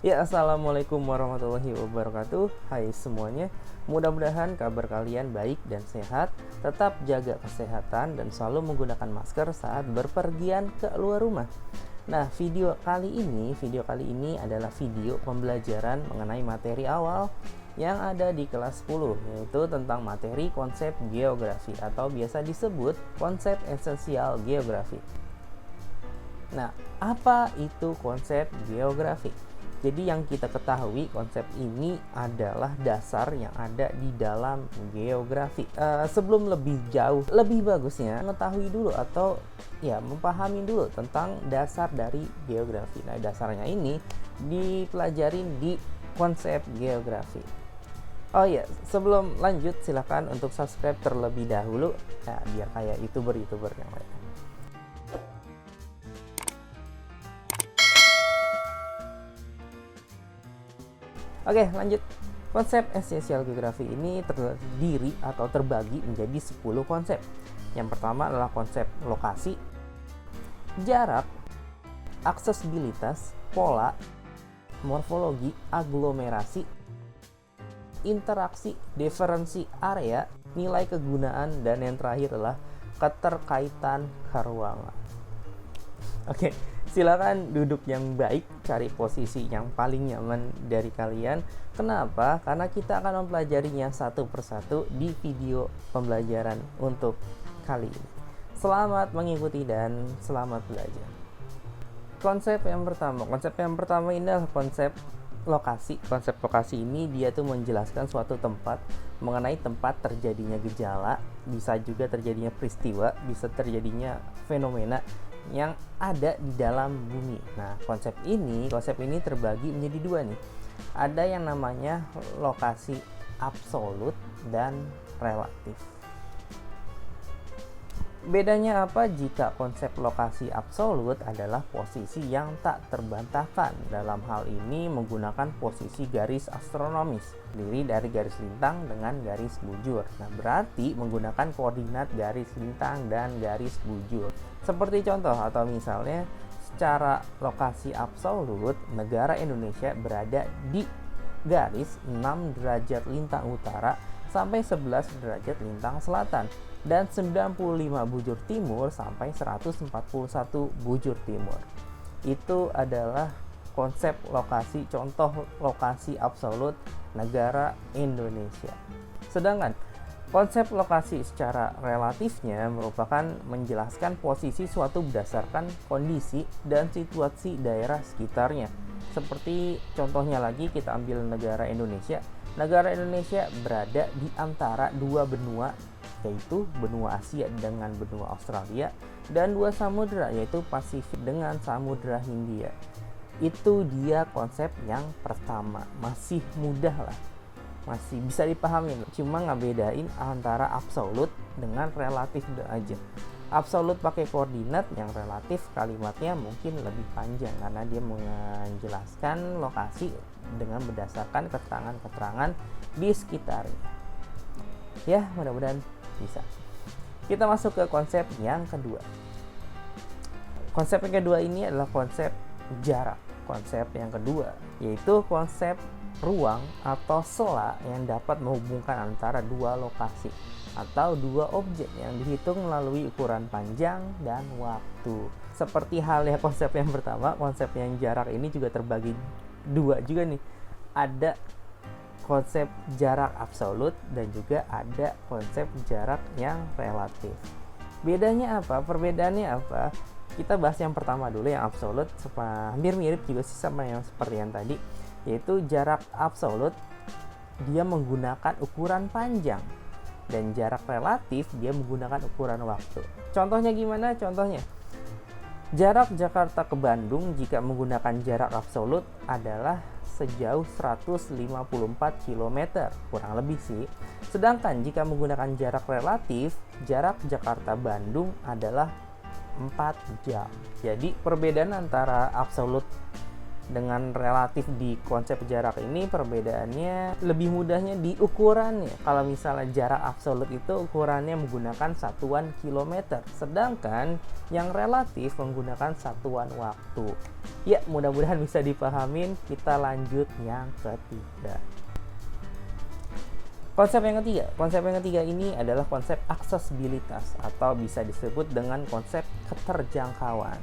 Ya, assalamualaikum warahmatullahi wabarakatuh. Hai semuanya, mudah-mudahan kabar kalian baik dan sehat. Tetap jaga kesehatan dan selalu menggunakan masker saat berpergian ke luar rumah. Nah, video kali ini adalah video pembelajaran mengenai materi awal yang ada di kelas 10, yaitu tentang materi konsep geografi atau biasa disebut konsep esensial geografi. Nah, apa itu konsep geografi? Jadi yang kita ketahui, konsep ini adalah dasar yang ada di dalam geografi. Sebelum lebih jauh, lebih bagusnya mengetahui dulu atau ya memahami dulu tentang dasar dari geografi. Nah, dasarnya ini dipelajarin di konsep geografi. Oh ya, sebelum lanjut silahkan untuk subscribe terlebih dahulu, ya, biar kayak youtuber yang lain. Oke, lanjut. Konsep esensial geografi ini terdiri atau terbagi menjadi 10 konsep. Yang pertama adalah konsep lokasi, jarak, aksesibilitas, pola, morfologi, aglomerasi, interaksi, diferensi area, nilai kegunaan, dan yang terakhir adalah keterkaitan keruangan. Oke, silakan duduk yang baik, cari posisi yang paling nyaman dari kalian. Kenapa? Karena kita akan mempelajarinya satu persatu di video pembelajaran untuk kali ini. Selamat mengikuti dan selamat belajar. Konsep yang pertama ini adalah konsep lokasi. Konsep lokasi ini dia tuh menjelaskan suatu tempat, mengenai tempat terjadinya gejala, bisa juga terjadinya peristiwa, bisa terjadinya fenomena yang ada di dalam bumi. Nah, konsep ini terbagi menjadi dua nih. Ada yang namanya lokasi absolut dan relatif. Bedanya apa jika konsep lokasi absolut adalah posisi yang tak terbantahkan? Dalam hal ini menggunakan posisi garis astronomis, terdiri dari garis lintang dengan garis bujur. Nah, berarti menggunakan koordinat garis lintang dan garis bujur. Seperti contoh atau misalnya secara lokasi absolut, negara Indonesia berada di garis 6 derajat lintang utara sampai 11 derajat lintang selatan dan 95 bujur timur sampai 141 bujur timur. Itu adalah konsep lokasi, contoh lokasi absolut negara Indonesia. Sedangkan konsep lokasi secara relatifnya merupakan menjelaskan posisi suatu berdasarkan kondisi dan situasi daerah sekitarnya. Seperti contohnya lagi, kita ambil negara Indonesia. Negara Indonesia berada di antara dua benua, yaitu benua Asia dengan benua Australia, dan dua samudera, yaitu Pasifik dengan Samudra Hindia. Itu dia konsep yang pertama. Masih mudah lah, masih bisa dipahami, cuma ngebedain antara absolut dengan relatif aja. Absolut pakai koordinat, yang relatif kalimatnya mungkin lebih panjang karena dia menjelaskan lokasi dengan berdasarkan keterangan-keterangan di sekitarnya. Ya, mudah-mudahan bisa. Kita masuk ke konsep yang kedua. Konsep yang kedua ini adalah konsep jarak. Konsep yang kedua yaitu konsep ruang atau sela yang dapat menghubungkan antara dua lokasi atau dua objek yang dihitung melalui ukuran panjang dan waktu. Seperti halnya konsep yang pertama, konsep yang jarak ini juga terbagi dua juga nih. Ada konsep jarak absolut dan juga ada konsep jarak yang relatif. Bedanya apa? Perbedaannya apa? Kita bahas yang pertama dulu, yang absolut. Hampir mirip juga sih sama yang seperti yang tadi, yaitu jarak absolut dia menggunakan ukuran panjang dan jarak relatif dia menggunakan ukuran waktu. Contohnya gimana? Contohnya, jarak Jakarta ke Bandung jika menggunakan jarak absolut adalah sejauh 154 km, kurang lebih sih. Sedangkan jika menggunakan jarak relatif, jarak Jakarta-Bandung adalah 4 jam. Jadi perbedaan antara absolut Dengan relatif di konsep jarak ini, perbedaannya lebih mudahnya di ukurannya. Kalau misalnya jarak absolut itu ukurannya menggunakan satuan kilometer, sedangkan yang relatif menggunakan satuan waktu. Ya, mudah-mudahan bisa dipahamin. Kita lanjut yang ketiga. Konsep yang ketiga ini adalah konsep aksesibilitas atau bisa disebut dengan konsep keterjangkauan.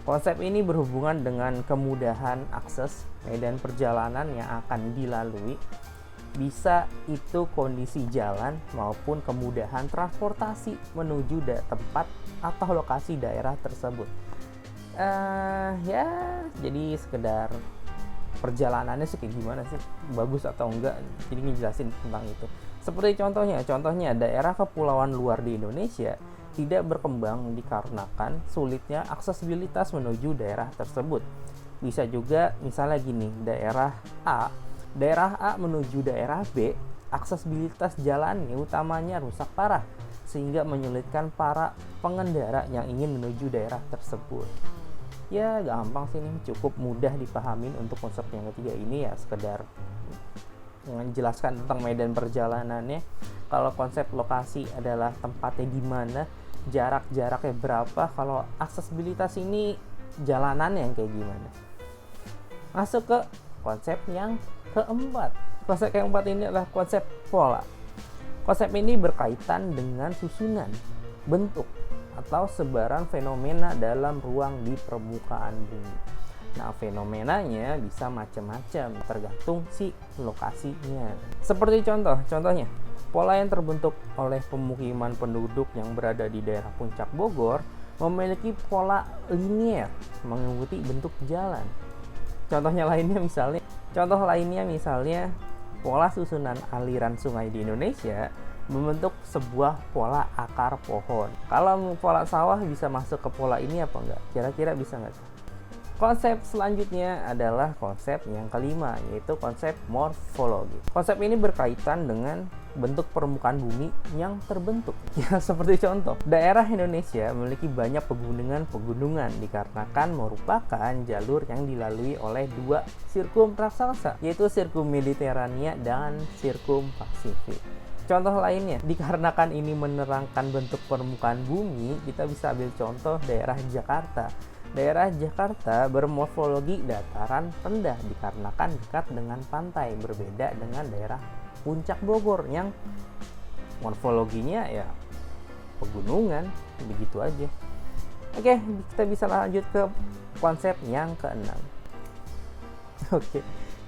Konsep ini berhubungan dengan kemudahan akses medan perjalanan yang akan dilalui, bisa itu kondisi jalan maupun kemudahan transportasi menuju tempat atau lokasi daerah tersebut. Ya, jadi sekedar perjalanannya sih kayak gimana sih, bagus atau enggak, jadi ngejelasin tentang itu. Seperti contohnya daerah kepulauan luar di Indonesia tidak berkembang dikarenakan sulitnya aksesibilitas menuju daerah tersebut. Bisa juga misalnya gini, daerah A menuju daerah B, aksesibilitas jalannya utamanya rusak parah sehingga menyulitkan para pengendara yang ingin menuju daerah tersebut. Ya gampang sih, ini cukup mudah dipahamin untuk konsep yang ketiga ini, ya sekedar menjelaskan tentang medan perjalanannya. Kalau konsep lokasi adalah tempatnya di mana, jaraknya berapa. Kalau aksesibilitas ini jalanan yang kayak gimana. Masuk ke konsep yang keempat. Konsep yang keempat ini adalah konsep pola. Konsep ini berkaitan dengan susunan, bentuk, atau sebaran fenomena dalam ruang di permukaan bumi. Nah, fenomenanya bisa macam-macam tergantung si lokasinya. Seperti contohnya pola yang terbentuk oleh pemukiman penduduk yang berada di daerah Puncak Bogor memiliki pola linier mengikuti bentuk jalan. Contoh lainnya misalnya pola susunan aliran sungai di Indonesia membentuk sebuah pola akar pohon. Kalau pola sawah bisa masuk ke pola ini apa enggak? Kira-kira bisa enggak? Konsep selanjutnya adalah konsep yang kelima, yaitu konsep morfologi. Konsep ini berkaitan dengan bentuk permukaan bumi yang terbentuk. Ya, seperti contoh, daerah Indonesia memiliki banyak pegunungan dikarenakan merupakan jalur yang dilalui oleh dua sirkum raksasa, yaitu sirkum Mediterania dan sirkum Pasifik. Contoh lainnya, dikarenakan ini menerangkan bentuk permukaan bumi, kita bisa ambil contoh daerah Jakarta. Daerah Jakarta bermorfologi dataran rendah dikarenakan dekat dengan pantai, berbeda dengan daerah Puncak Bogor yang morfologinya ya pegunungan, begitu aja. Oke, kita bisa lanjut ke konsep yang keenam. Oke,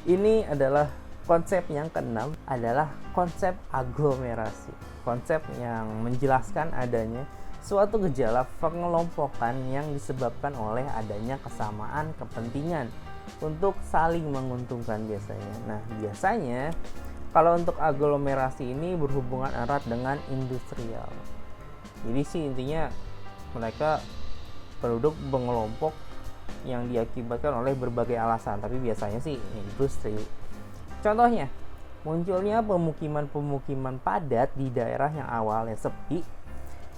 ini adalah konsep yang keenam adalah konsep aglomerasi. Konsep yang menjelaskan adanya suatu gejala pengelompokan yang disebabkan oleh adanya kesamaan kepentingan untuk saling menguntungkan biasanya. Nah, biasanya kalau untuk aglomerasi ini berhubungan erat dengan industrial. Jadi sih intinya mereka penduduk mengelompok yang diakibatkan oleh berbagai alasan, tapi biasanya sih industri. Contohnya, munculnya pemukiman padat di daerah yang awalnya sepi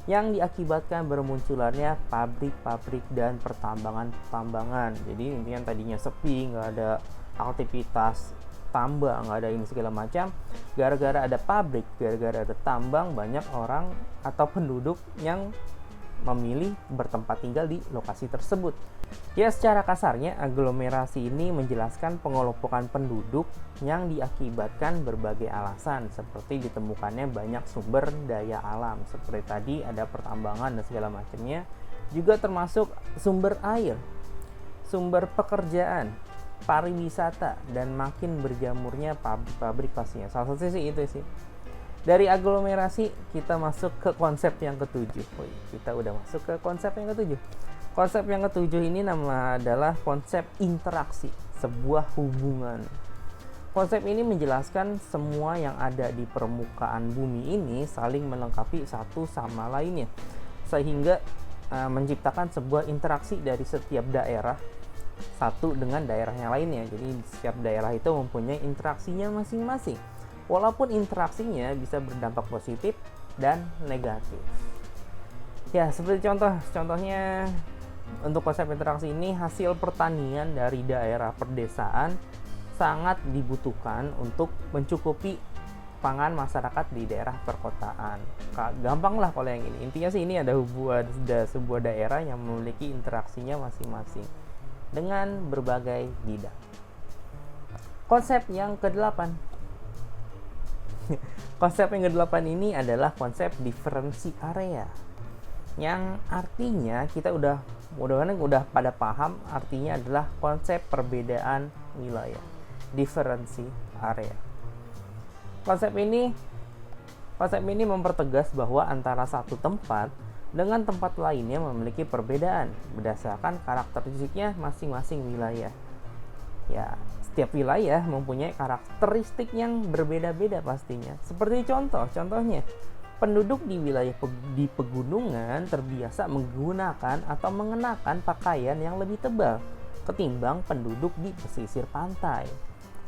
yang diakibatkan bermunculannya pabrik-pabrik dan pertambangan. Jadi intinya tadinya sepi, nggak ada aktivitas tambang, nggak ada ini segala macam, gara-gara ada pabrik, gara-gara ada tambang, banyak orang atau penduduk yang memilih bertempat tinggal di lokasi tersebut. Ya, secara kasarnya aglomerasi ini menjelaskan pengelompokan penduduk yang diakibatkan berbagai alasan, seperti ditemukannya banyak sumber daya alam seperti tadi ada pertambangan dan segala macamnya, juga termasuk sumber air, sumber pekerjaan, pariwisata, dan makin berjamurnya pabrik-pabrik pastinya. Salah satu sih itu sih. Dari aglomerasi kita masuk ke konsep yang ketujuh. Kita udah masuk ke konsep yang ketujuh. Konsep yang ketujuh ini adalah konsep interaksi, sebuah hubungan. Konsep ini menjelaskan semua yang ada di permukaan bumi ini saling melengkapi satu sama lainnya, sehingga menciptakan sebuah interaksi dari setiap daerah satu dengan daerah yang lainnya. Jadi setiap daerah itu mempunyai interaksinya masing-masing. Walaupun interaksinya bisa berdampak positif dan negatif. Ya, seperti contohnya Untuk konsep interaksi ini, hasil pertanian dari daerah pedesaan sangat dibutuhkan untuk mencukupi pangan masyarakat di daerah perkotaan. Gampang lah kalau yang ini. Intinya sih ini ada sebuah daerah yang memiliki interaksinya masing-masing dengan berbagai bidang. Konsep yang ke-8. Konsep yang ke-8 ini adalah konsep diferensi area. Yang artinya kita mudah-mudahan udah pada paham, artinya adalah konsep perbedaan wilayah, diferensi area. Konsep ini mempertegas bahwa antara satu tempat dengan tempat lainnya memiliki perbedaan berdasarkan karakteristiknya masing-masing wilayah. Ya, setiap wilayah mempunyai karakteristik yang berbeda-beda pastinya. Seperti contohnya penduduk di wilayah di pegunungan terbiasa menggunakan atau mengenakan pakaian yang lebih tebal ketimbang penduduk di pesisir pantai.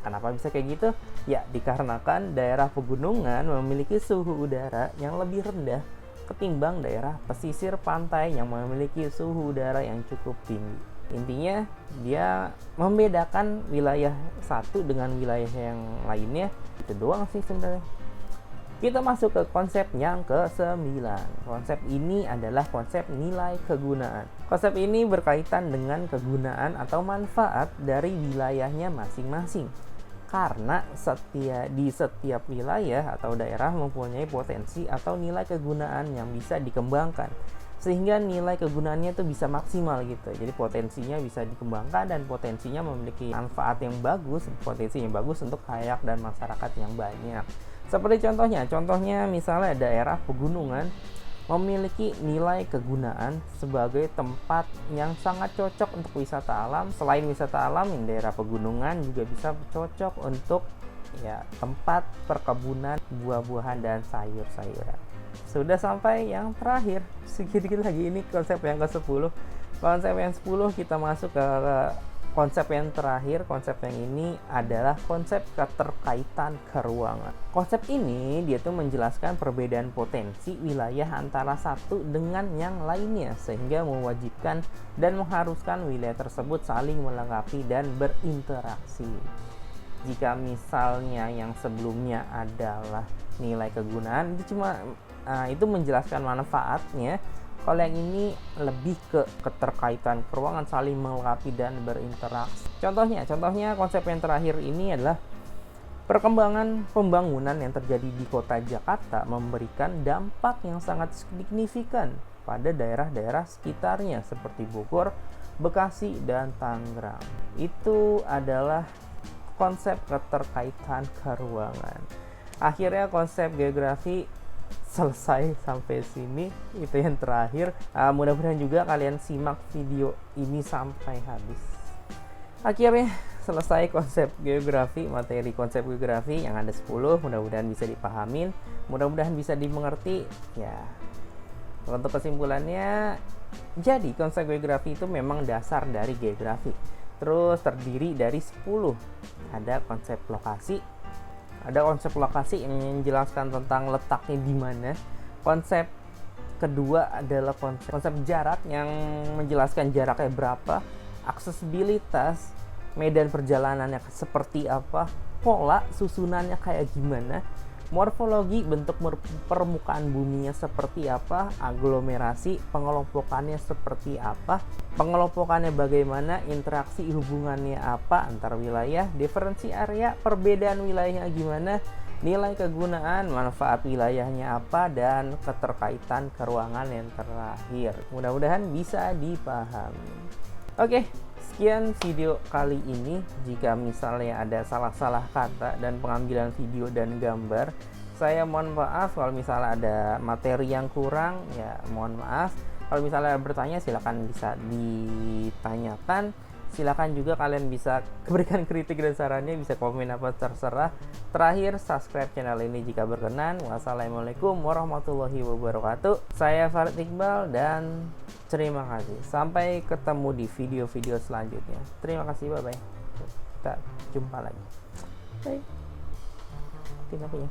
Kenapa bisa kayak gitu? Ya, dikarenakan daerah pegunungan memiliki suhu udara yang lebih rendah ketimbang daerah pesisir pantai yang memiliki suhu udara yang cukup tinggi. Intinya, dia membedakan wilayah satu dengan wilayah yang lainnya. Itu doang sih sebenarnya. Kita masuk ke konsep yang ke-9. Konsep ini adalah konsep nilai kegunaan. Konsep ini berkaitan dengan kegunaan atau manfaat dari wilayahnya masing-masing. Karena di setiap wilayah atau daerah mempunyai potensi atau nilai kegunaan yang bisa dikembangkan. Sehingga nilai kegunaannya itu bisa maksimal gitu. Jadi potensinya bisa dikembangkan dan potensinya memiliki manfaat yang bagus, potensi yang bagus untuk rakyat dan masyarakat yang banyak. Seperti contohnya misalnya daerah pegunungan memiliki nilai kegunaan sebagai tempat yang sangat cocok untuk wisata alam. Selain wisata alam, daerah pegunungan juga bisa cocok untuk tempat perkebunan buah-buahan dan sayur-sayuran. Sudah sampai yang terakhir, sedikit lagi, ini konsep yang ke-10. Konsep yang 10 kita masuk ke konsep yang terakhir. Konsep yang ini adalah konsep keterkaitan keruangan. Konsep ini dia tuh menjelaskan perbedaan potensi wilayah antara satu dengan yang lainnya, sehingga mewajibkan dan mengharuskan wilayah tersebut saling melengkapi dan berinteraksi. Jika misalnya yang sebelumnya adalah nilai kegunaan, itu menjelaskan manfaatnya. Kalau yang ini lebih ke keterkaitan keruangan, saling melengkapi dan berinteraksi. Contohnya konsep yang terakhir ini adalah perkembangan pembangunan yang terjadi di kota Jakarta memberikan dampak yang sangat signifikan pada daerah-daerah sekitarnya seperti Bogor, Bekasi, dan Tangerang. Itu adalah konsep keterkaitan keruangan. Akhirnya konsep geografi selesai sampai sini, itu yang terakhir. Mudah-mudahan juga kalian simak video ini sampai habis. Akhirnya selesai konsep geografi, materi konsep geografi yang ada 10. Mudah-mudahan bisa dipahamin, mudah-mudahan bisa dimengerti. Ya, untuk kesimpulannya, jadi konsep geografi itu memang dasar dari geografi. Terus terdiri dari 10. Ada konsep lokasi, yang menjelaskan tentang letaknya di mana. Konsep kedua adalah konsep jarak yang menjelaskan jaraknya berapa, aksesibilitas, medan perjalanannya seperti apa, pola susunannya kayak gimana, morfologi bentuk permukaan buminya seperti apa, aglomerasi pengelompokannya seperti apa, pengelompokannya bagaimana, interaksi hubungannya apa antar wilayah, diferensi area, perbedaan wilayahnya gimana, nilai kegunaan, manfaat wilayahnya apa, dan keterkaitan keruangan yang terakhir. Mudah-mudahan bisa dipahami. Oke, sekian video kali ini. Jika misalnya ada salah-salah kata dan pengambilan video dan gambar, saya mohon maaf. Kalau misalnya ada materi yang kurang, ya mohon maaf. Kalau misalnya bertanya, silakan bisa ditanyakan. Silakan juga kalian bisa berikan kritik dan sarannya, bisa komen apa terserah. Terakhir, subscribe channel ini jika berkenan. Wassalamualaikum warahmatullahi wabarakatuh. Saya Farid Iqbal dan terima kasih. Sampai ketemu di video-video selanjutnya. Terima kasih, bye-bye. Kita jumpa lagi. Bye. Tidak punya.